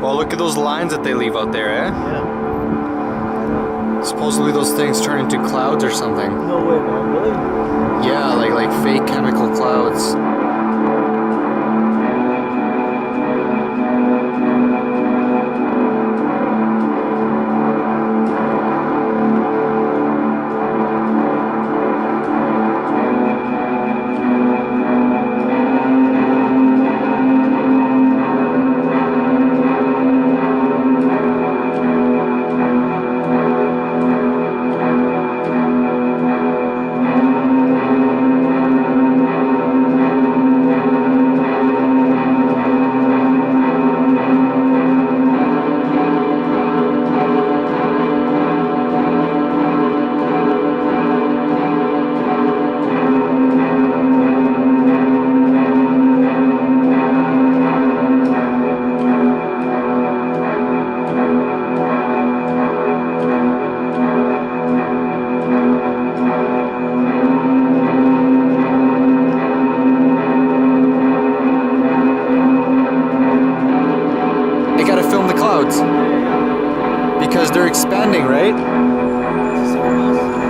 Well, look at those lines that they leave out there, eh? Yeah. Supposedly those things turn into clouds or something. No way, man. Really? Yeah, like fake chemical clouds. Because they're expanding, right?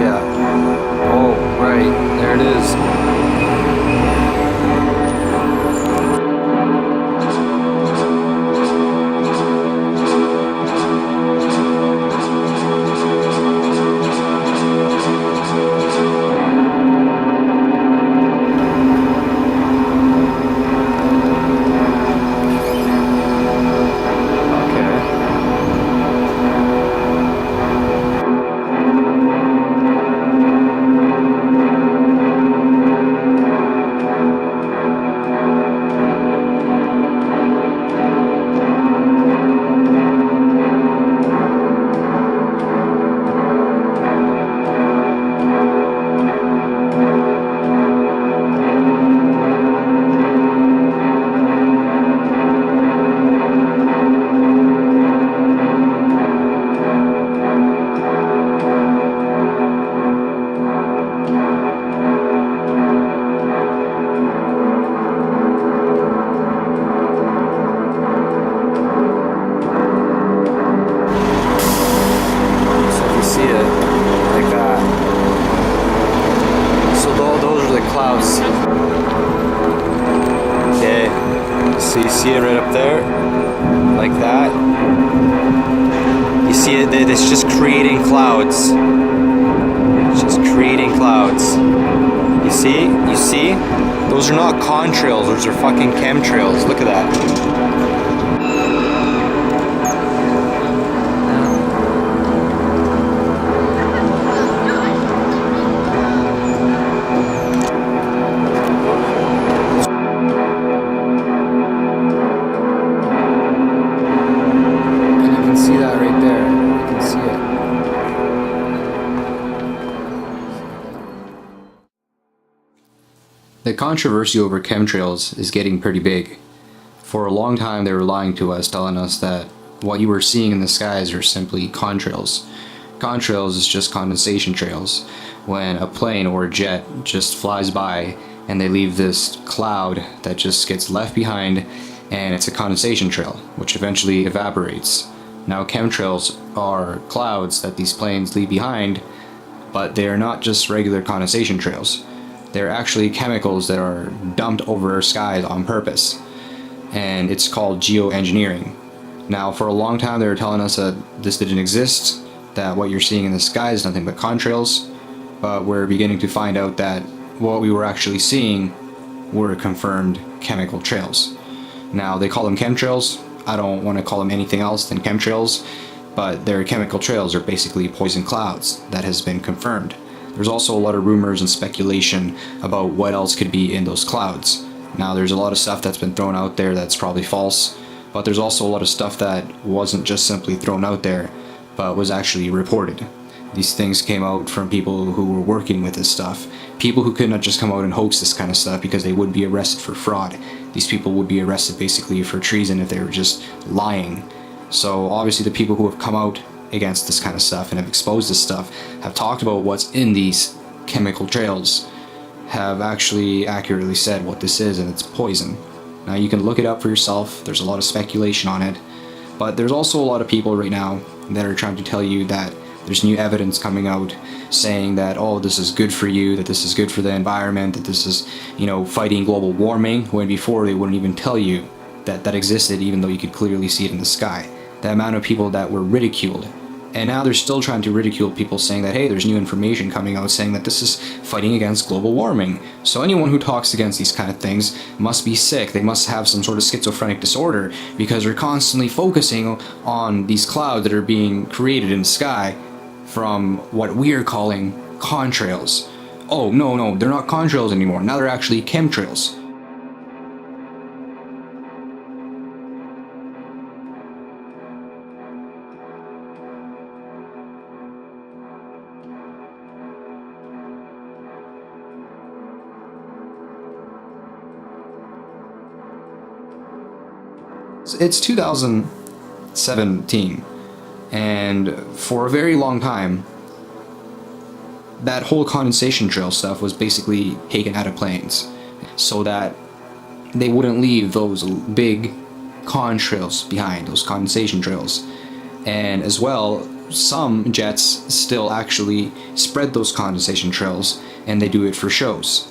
Yeah. Oh, right. There it is. Okay, so you see it right up there, like that. You see it, it's just creating clouds. It's just creating clouds. You see? You see? Those are not contrails, those are fucking chemtrails. Look at that. The controversy over chemtrails is getting pretty big. For a long time they were lying to us, telling us that what you were seeing in the skies are simply contrails. Contrails is just condensation trails. When a plane or a jet just flies by and they leave this cloud that just gets left behind, and it's a condensation trail, which eventually evaporates. Now chemtrails are clouds that these planes leave behind, but they are not just regular condensation trails. They're actually chemicals that are dumped over our skies on purpose. And it's called geoengineering. Now, for a long time they were telling us that this didn't exist, that what you're seeing in the sky is nothing but contrails, but we're beginning to find out that what we were actually seeing were confirmed chemical trails. Now, they call them chemtrails. I don't want to call them anything else than chemtrails, but their chemical trails are basically poison clouds that has been confirmed. There's also a lot of rumors and speculation about what else could be in those clouds. Now, there's a lot of stuff that's been thrown out there that's probably false, but there's also a lot of stuff that wasn't just simply thrown out there, but was actually reported. These things came out from people who were working with this stuff. People who could not just come out and hoax this kind of stuff because they would be arrested for fraud. These people would be arrested basically for treason if they were just lying. So obviously the people who have come out against this kind of stuff and have exposed this stuff have talked about what's in these chemical trails, have actually accurately said what this is, and it's poison. Now you can look it up for yourself. There's a lot of speculation on it, But there's also a lot of people right now that are trying to tell you that there's new evidence coming out saying that, oh, this is good for you, that this is good for the environment, that this is, fighting global warming, when before they wouldn't even tell you that that existed, even though you could clearly see it in the sky. The amount of people that were ridiculed. And now they're still trying to ridicule people, saying that, hey, there's new information coming out saying that this is fighting against global warming. So anyone who talks against these kind of things must be sick. They must have some sort of schizophrenic disorder, because they're constantly focusing on these clouds that are being created in the sky from what we are calling contrails. Oh, no, they're not contrails anymore. Now they're actually chemtrails. It's 2017, and for a very long time, that whole condensation trail stuff was basically taken out of planes so that they wouldn't leave those big contrails behind, those condensation trails. And as well, some jets still actually spread those condensation trails, and they do it for shows.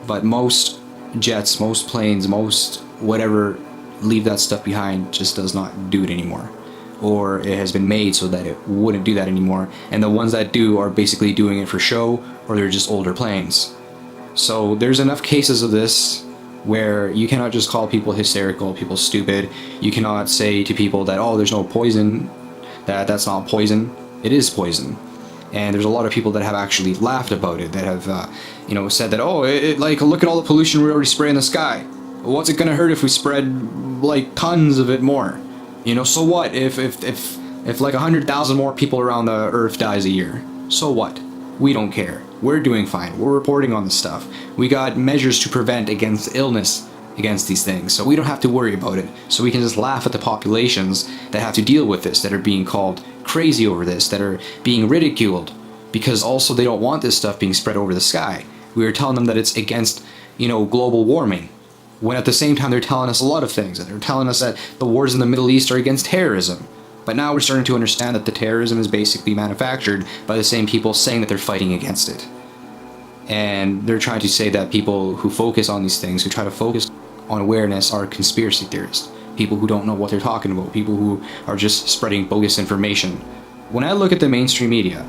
But most jets, most planes, most whatever leave that stuff behind just does not do it anymore, or it has been made so that it wouldn't do that anymore, and the ones that do are basically doing it for show, or they're just older planes. So there's enough cases of this where you cannot just call people hysterical, people stupid. You cannot say to people that, oh, there's no poison, that's not poison. It is poison. And there's a lot of people that have actually laughed about it, that have said that, oh, like, look at all the pollution we already spray in the sky. What's it gonna hurt if we spread like tons of it more? So what if like 100,000 more people around the earth dies a year? So what? We don't care. We're doing fine. We're reporting on this stuff. We got measures to prevent against illness against these things, so we don't have to worry about it. So we can just laugh at the populations that have to deal with this, that are being called crazy over this, that are being ridiculed, because also they don't want this stuff being spread over the sky. We are telling them that it's against, global warming, when at the same time they're telling us a lot of things. They're telling us that the wars in the Middle East are against terrorism. But now we're starting to understand that the terrorism is basically manufactured by the same people saying that they're fighting against it. And they're trying to say that people who focus on these things, who try to focus on awareness, are conspiracy theorists. People who don't know what they're talking about. People who are just spreading bogus information. When I look at the mainstream media,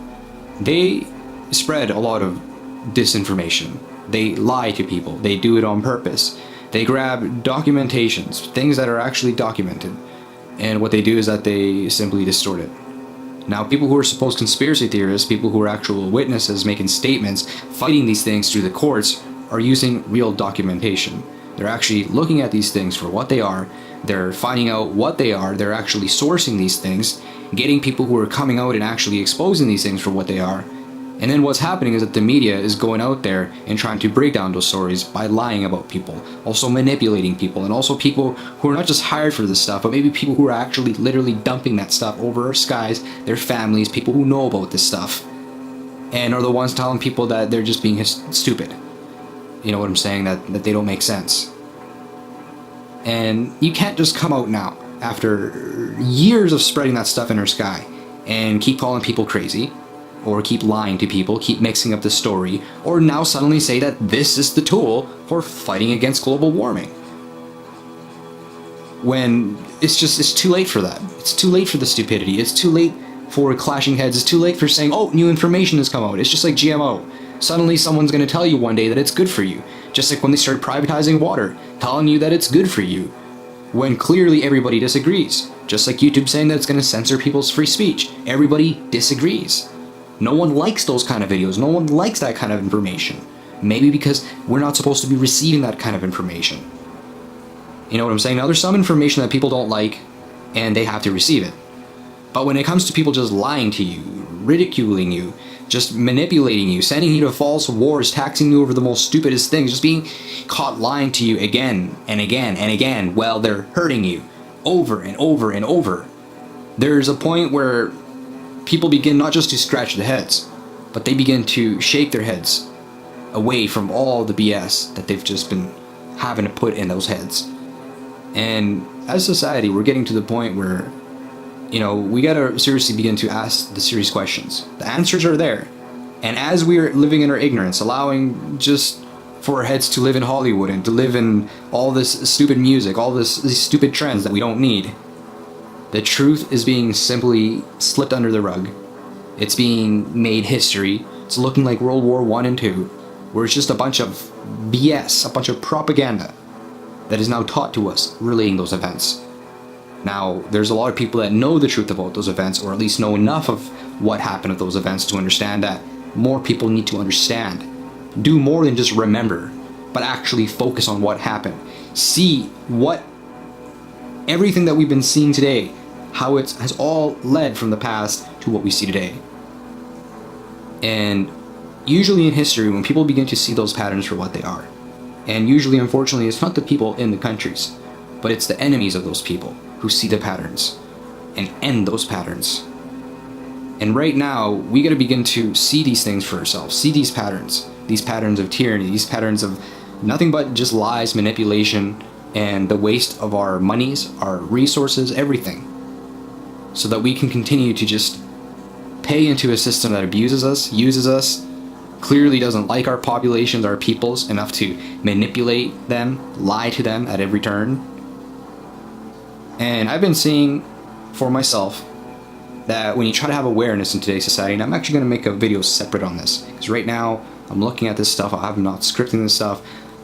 they spread a lot of disinformation. They lie to people. They do it on purpose. They grab documentations, things that are actually documented, and what they do is that they simply distort it. Now, people who are supposed conspiracy theorists, people who are actual witnesses making statements, fighting these things through the courts, are using real documentation. They're actually looking at these things for what they are, they're finding out what they are, they're actually sourcing these things, getting people who are coming out and actually exposing these things for what they are. And then what's happening is that the media is going out there and trying to break down those stories by lying about people, also manipulating people, and also people who are not just hired for this stuff, but maybe people who are actually literally dumping that stuff over our skies, their families, people who know about this stuff, and are the ones telling people that they're just being stupid. You know what I'm saying? That they don't make sense. And you can't just come out now, after years of spreading that stuff in our sky, and keep calling people crazy, or keep lying to people, keep mixing up the story, or now suddenly say that this is the tool for fighting against global warming. When it's too late for that. It's too late for the stupidity. It's too late for clashing heads. It's too late for saying, oh, new information has come out. It's just like GMO. Suddenly someone's going to tell you one day that it's good for you. Just like when they started privatizing water, telling you that it's good for you, when clearly everybody disagrees. Just like YouTube saying that it's going to censor people's free speech. Everybody disagrees. No one likes those kind of videos. No one likes that kind of information. Maybe because we're not supposed to be receiving that kind of information. You know what I'm saying? Now, there's some information that people don't like, and they have to receive it. But when it comes to people just lying to you, ridiculing you, just manipulating you, sending you to false wars, taxing you over the most stupidest things, just being caught lying to you again and again and again while they're hurting you over and over and over, there's a point where people begin not just to scratch their heads, but they begin to shake their heads away from all the BS that they've just been having to put in those heads. And as society, we're getting to the point where We gotta seriously begin to ask the serious questions. The answers are there. And as we're living in our ignorance, allowing just for our heads to live in Hollywood and to live in all this stupid music, all these stupid trends that we don't need, the truth is being simply slipped under the rug. It's being made history. It's looking like World War I and II, where it's just a bunch of BS, a bunch of propaganda that is now taught to us relating those events. Now, there's a lot of people that know the truth about those events, or at least know enough of what happened at those events to understand that more people need to understand. Do more than just remember, but actually focus on what happened. See what everything that we've been seeing today, how it has all led from the past to what we see today. And usually in history, when people begin to see those patterns for what they are, and usually, unfortunately, it's not the people in the countries, but it's the enemies of those people who see the patterns and end those patterns. And right now, we got to begin to see these things for ourselves, see these patterns of tyranny, these patterns of nothing but just lies, manipulation, and the waste of our monies, our resources, everything, so that we can continue to just pay into a system that abuses us, uses us, clearly doesn't like our populations, our peoples, enough to manipulate them, lie to them at every turn. And I've been seeing for myself that when you try to have awareness in today's society, and I'm actually going to make a video separate on this, because right now I'm looking at this stuff, I'm not scripting this stuff,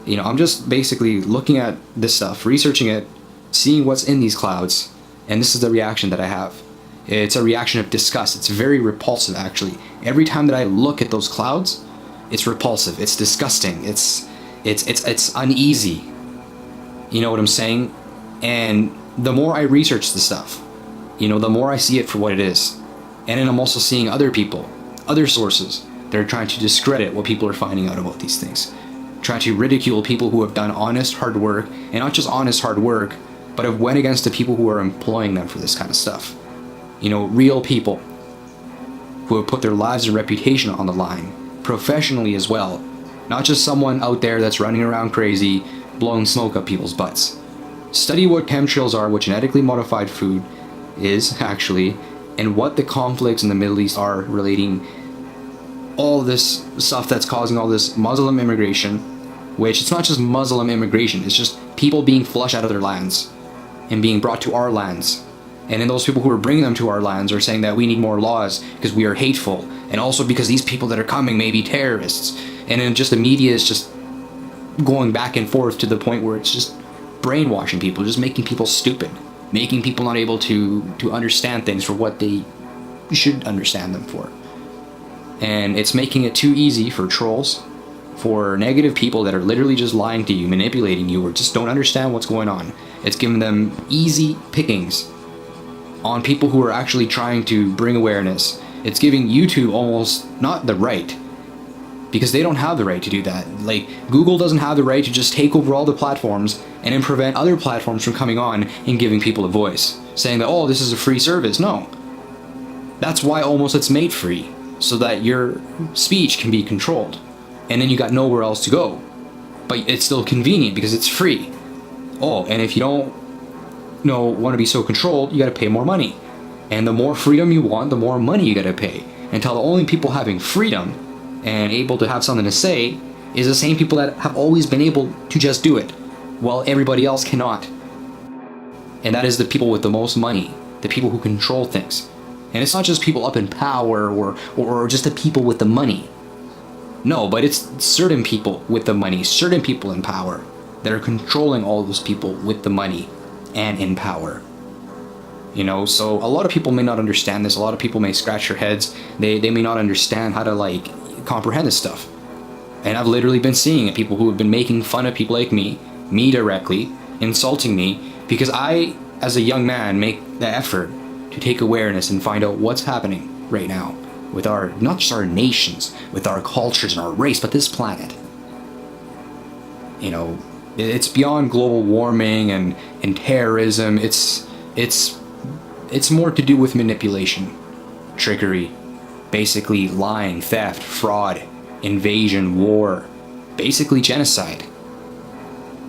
I'm just basically looking at this stuff, researching it, seeing what's in these clouds, and this is the reaction that I have. It's a reaction of disgust. It's very repulsive, actually. Every time that I look at those clouds, it's repulsive, it's disgusting, it's uneasy. You know what I'm saying? And the more I research the stuff, the more I see it for what it is. And then I'm also seeing other people, other sources, that are trying to discredit what people are finding out about these things. Trying to ridicule people who have done honest, hard work, and not just honest, hard work, but have went against the people who are employing them for this kind of stuff. Real people who have put their lives and reputation on the line, professionally as well. Not just someone out there that's running around crazy, blowing smoke up people's butts. Study what chemtrails are, what genetically modified food is, actually, and what the conflicts in the Middle East are relating all this stuff that's causing all this Muslim immigration, which it's not just Muslim immigration, it's just people being flushed out of their lands and being brought to our lands. And then those people who are bringing them to our lands are saying that we need more laws because we are hateful, and also because these people that are coming may be terrorists. And then just the media is just going back and forth to the point where it's just brainwashing people, just making people stupid, making people not able to understand things for what they should understand them for. And it's making it too easy for trolls, for negative people that are literally just lying to you, manipulating you, or just don't understand what's going on. It's giving them easy pickings on people who are actually trying to bring awareness. It's giving YouTube almost not the right, because they don't have the right to do that. Like, Google doesn't have the right to just take over all the platforms and then prevent other platforms from coming on and giving people a voice, saying that, oh, this is a free service. No. That's why almost it's made free, so that your speech can be controlled. And then you got nowhere else to go. But it's still convenient because it's free. Oh, and if you don't want to be so controlled, you got to pay more money. And the more freedom you want, the more money you got to pay. Until the only people having freedom and able to have something to say is the same people that have always been able to just do it, while everybody else cannot. And that is the people with the most money, the people who control things. And it's not just people up in power or just the people with the money. No, but it's certain people with the money, certain people in power that are controlling all those people with the money and in power. So a lot of people may not understand this. A lot of people may scratch their heads. They may not understand how to comprehend this stuff. And I've literally been seeing it, people who have been making fun of people like me directly, insulting me, because I, as a young man, make the effort to take awareness and find out what's happening right now with not just our nations, with our cultures and our race, but this planet. It's beyond global warming and terrorism. It's more to do with manipulation, trickery, basically lying, theft, fraud, invasion, war, basically genocide.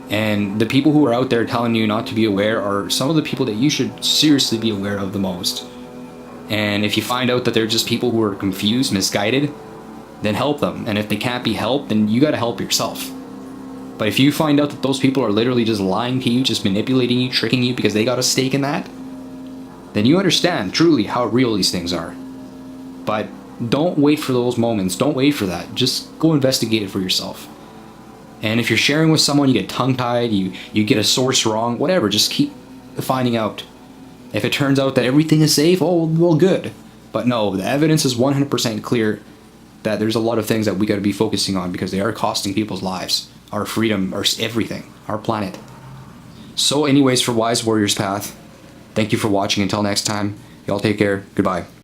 And the people who are out there telling you not to be aware are some of the people that you should seriously be aware of the most. And if you find out that they're just people who are confused, misguided, then help them. And if they can't be helped, then you gotta help yourself. But if you find out that those people are literally just lying to you, just manipulating you, tricking you because they got a stake in that, then you understand truly how real these things are. But don't wait for those moments. Don't wait for that. Just go investigate it for yourself. And if you're sharing with someone, you get tongue-tied, you get a source wrong, whatever, just keep finding out. If it turns out that everything is safe, oh, well, good. But no, the evidence is 100% clear that there's a lot of things that we got to be focusing on because they are costing people's lives, our freedom, our everything, our planet. So anyways, for Wise Warriors Path, thank you for watching. Until next time, y'all take care. Goodbye.